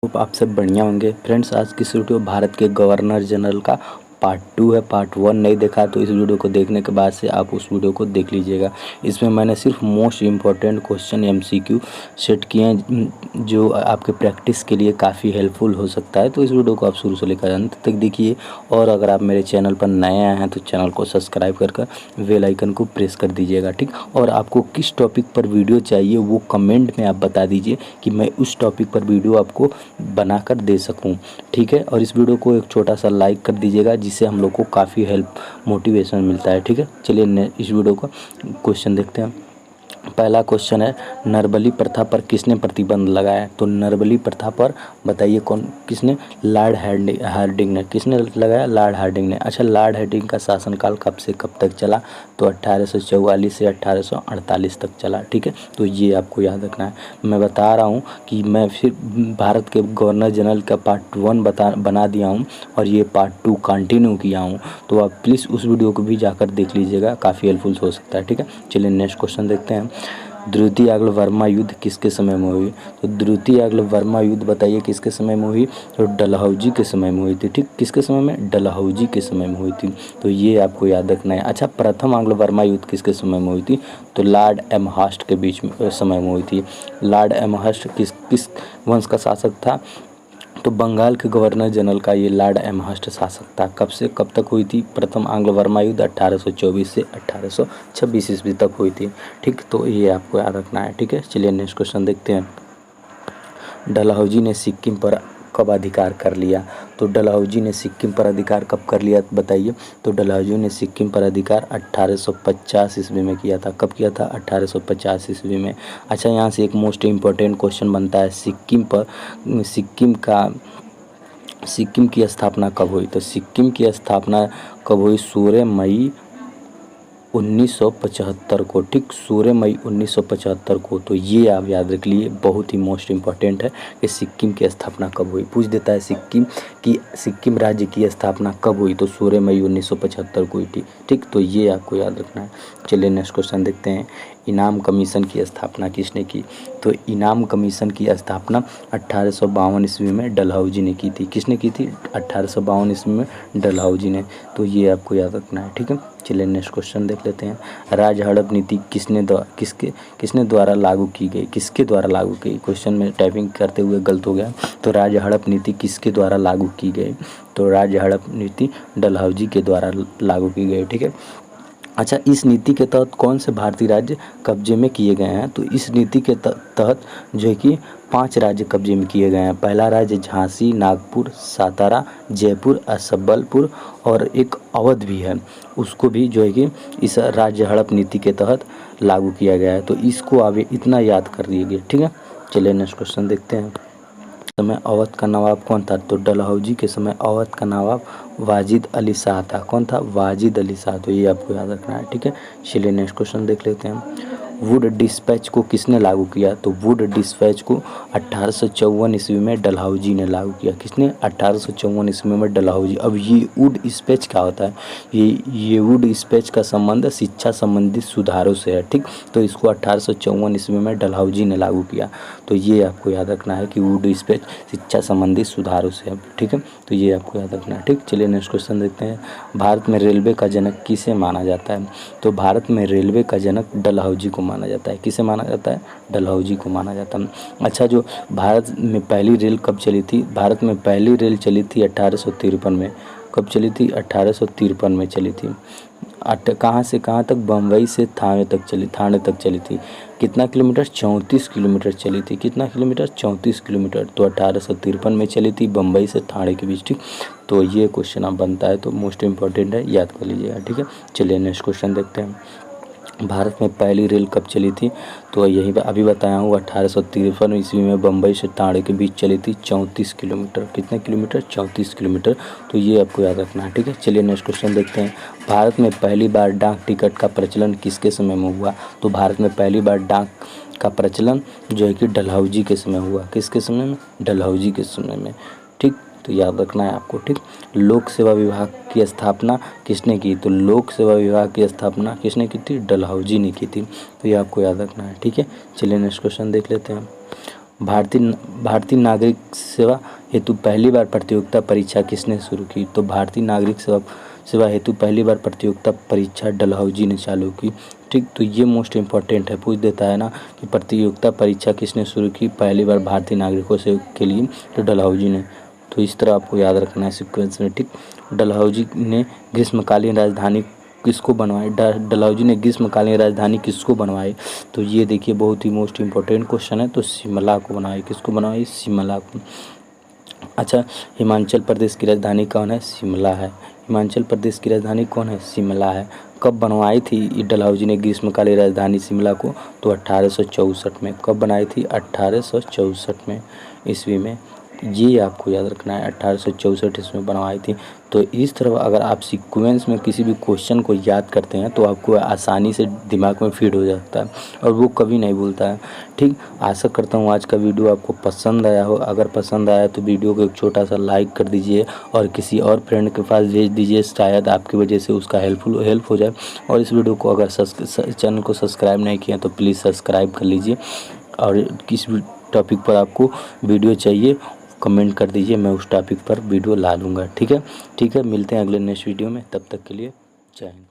Hope आप सब बढ़िया होंगे। फ्रेंड्स, आज की इस वीडियो भारत के गवर्नर जनरल का पार्ट 2 है। पार्ट 1 नहीं देखा तो इस वीडियो को देखने के बाद से आप उस वीडियो को देख लीजिएगा। इसमें मैंने सिर्फ most important question MCQ set किए हैं जो आपके प्रैक्टिस के लिए काफ़ी हेल्पफुल हो सकता है। तो इस वीडियो को आप शुरू से लेकर अंत तक देखिए। और अगर आप मेरे चैनल पर नए आए हैं तो चैनल को सब्सक्राइब कर बेल आइकन को प्रेस कर दीजिएगा, ठीक। और आपको किस टॉपिक पर वीडियो चाहिए वो कमेंट में आप बता दीजिए कि मैं उस टॉपिक पर वीडियो आपको बनाकर दे सकूं, ठीक है। और इस वीडियो को एक छोटा सा लाइक कर दीजिएगा जिससे हम लोग को काफ़ी हेल्प मोटिवेशन मिलता है, ठीक है। चलिए इस वीडियो का क्वेश्चन देखते हैं। पहला क्वेश्चन है, नरबली प्रथा पर किसने प्रतिबंध लगाया? तो नरबली प्रथा पर बताइए कौन किसने? लॉर्ड हार्डिंग ने। किसने लगाया? लॉर्ड हार्डिंग ने। अच्छा, लॉर्ड हार्डिंग का शासनकाल कब से कब तक चला? तो 1844 से 1848 तक चला, ठीक है। तो ये आपको याद रखना है। मैं बता रहा हूँ कि मैं फिर भारत के गवर्नर जनरल का पार्ट 1 बना दिया हूँ और ये पार्ट 2 कंटिन्यू किया हूँ। तो आप प्लीज़ उस वीडियो को भी जाकर देख लीजिएगा, काफ़ी हेल्पफुल हो सकता है, ठीक है। चलिए नेक्स्ट क्वेश्चन देखते हैं। द्वितीय आंग्ल वर्मा युद्ध किसके समय में हुई? तो द्वितीय आंग्ल वर्मा युद्ध बताइए किसके समय में हुई? तो डलहौजी के समय में हुई थी, ठीक। किसके समय में? डलहौजी के समय में हुई थी। तो ये आपको याद रखना है। अच्छा, प्रथम आंग्ल वर्मा युद्ध किसके समय में हुई थी? तो लॉर्ड एमहर्स्ट के बीच में समय में हुई थी। लॉर्ड एमहर्स्ट किस वंश का शासक था? तो बंगाल के गवर्नर जनरल का ये लॉर्ड एमहर्स्ट शासक था। कब से कब तक हुई थी प्रथम आंग्ल वर्मा युद्ध? 1824 से 1826 ईस्वी तक हुई थी, ठीक। तो ये आपको याद रखना है, ठीक है। चलिए नेक्स्ट क्वेश्चन देखते हैं। डलहौजी ने सिक्किम पर कब अधिकार कर लिया? तो डलहौजी ने सिक्किम पर अधिकार कब कर लिया बताइए? तो डलहौजी ने सिक्किम पर अधिकार 1850 ईस्वी में किया था। कब किया था? 1850 ईस्वी में। अच्छा, यहाँ से एक मोस्ट इम्पोर्टेंट क्वेश्चन बनता है, सिक्किम की स्थापना कब हुई? तो सिक्किम की स्थापना कब हुई? 16 मई 1975 को, ठीक। 16 मई 1975 को। तो ये आप याद रख लिए, बहुत ही मोस्ट इम्पॉर्टेंट है कि सिक्किम की स्थापना कब हुई। पूछ देता है सिक्किम राज्य की स्थापना कब हुई? तो 16 मई 1975 को हुई थी, ठीक। तो ये आपको याद रखना है। चलिए नेक्स्ट क्वेश्चन देखते हैं। इनाम कमीशन की स्थापना किसने की? तो इनाम कमीशन की स्थापना 1852 ईस्वी में डलहौजी ने की थी। किसने की थी? 1852 ईस्वी में डलहौजी ने। तो ये आपको याद रखना है, ठीक है। चलिए नेक्स्ट क्वेश्चन देख लेते हैं। राज्य हड़प नीति किसने द्वारा लागू की गई? किसके द्वारा लागू की? क्वेश्चन में टाइपिंग करते हुए गलत हो गया। तो राज्य हड़प नीति किसके द्वारा लागू की गई? तो राज्य हड़प नीति डलहौजी के द्वारा लागू की गई, ठीक है। अच्छा, इस नीति के तहत कौन से भारतीय राज्य कब्जे में किए गए हैं? तो इस नीति के तहत जो है कि 5 राज्य कब्जे में किए गए हैं। पहला राज्य झांसी, नागपुर, सातारा, जयपुर, संबलपुर और एक अवध भी है, उसको भी जो है कि इस राज्य हड़प नीति के तहत लागू किया गया है। तो इसको आप इतना याद कर लीजिए, ठीक है। चलिए नेक्स्ट क्वेश्चन देखते हैं। समय अवध का नवाब कौन था? तो डलहौजी के समय अवध का नवाब वाजिद अली शाह था। कौन था? वाजिद अली शाह। तो ये आपको याद रखना है, ठीक है। चलिए नेक्स्ट क्वेश्चन देख लेते हैं। वुड डिस्पैच को किसने लागू किया? तो वुड डिस्पैच को 1854 ईस्वी में डलहौजी ने लागू किया। किसने? 1854 ईस्वी में डलहौजी। अब ये वुड डिस्पैच क्या होता है? ये वुड डिस्पैच का संबंध शिक्षा संबंधित सुधारों से है, ठीक। तो इसको 1854 ईस्वी में डलहौजी ने लागू किया। तो ये आपको याद रखना है कि वुड डिस्पैच शिक्षा संबंधित सुधारों से है, ठीक है। तो ये आपको याद रखना है, ठीक। चलिए नेक्स्ट क्वेश्चन देखते हैं। भारत में रेलवे का जनक किसे माना जाता है? तो भारत में रेलवे का जनक डलहौजी को माना जाता है। किसे माना जाता है? डलहौजी को माना जाता है। अच्छा, जो भारत में पहली रेल कब चली थी? भारत में पहली रेल चली थी 1853 में। कब चली थी? 1853 में चली थी। कहाँ से कहाँ तक? बम्बई से थाने तक चली थी। कितना किलोमीटर? 34 किलोमीटर चली थी। कितना किलोमीटर? 34 किलोमीटर। तो 1853 में चली थी बम्बई से थाने के बीच, ठीक। तो ये क्वेश्चन अब बनता है, तो मोस्ट इम्पॉर्टेंट है, याद कर लीजिएगा, ठीक है। चलिए नेक्स्ट क्वेश्चन देखते हैं। भारत में पहली रेल कब चली थी? तो यही अभी बताया हूँ, 1853 ईस्वी में बम्बई से ताड़े के बीच चली थी 34 किलोमीटर। कितने किलोमीटर? 34 किलोमीटर। तो ये आपको याद रखना है, ठीक है। चलिए नेक्स्ट क्वेश्चन देखते हैं। भारत में पहली बार डाक टिकट का प्रचलन किसके समय में हुआ? तो भारत में पहली बार डाक का प्रचलन जो है कि डलहौजी के समय हुआ। किसके समय में? डलहौजी के समय में, ठीक। तो याद रखना है आपको, ठीक। लोक सेवा विभाग की स्थापना किसने की? तो लोक सेवा विभाग की स्थापना किसने की थी? डलहौजी ने की थी। तो ये आपको याद रखना है, ठीक है। चलिए नेक्स्ट क्वेश्चन देख लेते हैं। भारतीय नागरिक सेवा हेतु पहली बार प्रतियोगिता परीक्षा किसने शुरू की? तो भारतीय नागरिक सेवा हेतु पहली बार प्रतियोगिता परीक्षा डलहौजी ने चालू की। ठीक, तो ये मोस्ट इम्पॉर्टेंट है, पूछ देता है ना कि प्रतियोगिता परीक्षा किसने शुरू की पहली बार भारतीय नागरिकों से के लिए, तो डलहौजी ने। तो इस तरह आपको याद रखना है सीक्वेंस में। ठीक, डलहौजी ने ग्रीष्मकालीन राजधानी किसको बनवाई? डलहौजी ने ग्रीष्मकालीन राजधानी किसको बनवाई? तो ये देखिए बहुत ही मोस्ट इम्पोर्टेंट क्वेश्चन है। तो शिमला को बनवाई। किसको बनवाई? शिमला को। अच्छा, हिमाचल प्रदेश की राजधानी कौन है? शिमला है। हिमाचल प्रदेश की राजधानी कौन है? शिमला है। कब बनवाई थी डलहौजी ने ग्रीष्मकालीन राजधानी शिमला को? तो 1864 में। कब बनाई थी? 1864 में ईस्वी में। ये आपको याद रखना है, 1864 ईस्वी में बनवाई थी। तो इस तरह अगर आप सीक्वेंस में किसी भी क्वेश्चन को याद करते हैं तो आपको आसानी से दिमाग में फीड हो जाता है और वो कभी नहीं भूलता है। ठीक, आशा करता हूँ आज का वीडियो आपको पसंद आया हो। अगर पसंद आया तो वीडियो को एक छोटा सा लाइक कर दीजिए और किसी और फ्रेंड के पास भेज दीजिए, शायद आपकी वजह से उसका हेल्प हो जाए। और इस वीडियो को अगर चैनल को सब्सक्राइब नहीं किया तो प्लीज़ सब्सक्राइब कर लीजिए। और किस टॉपिक पर आपको वीडियो चाहिए कमेंट कर दीजिए, मैं उस टॉपिक पर वीडियो ला लूँगा। ठीक है, मिलते हैं अगले नेक्स्ट वीडियो में, तब तक के लिए जय हिंद।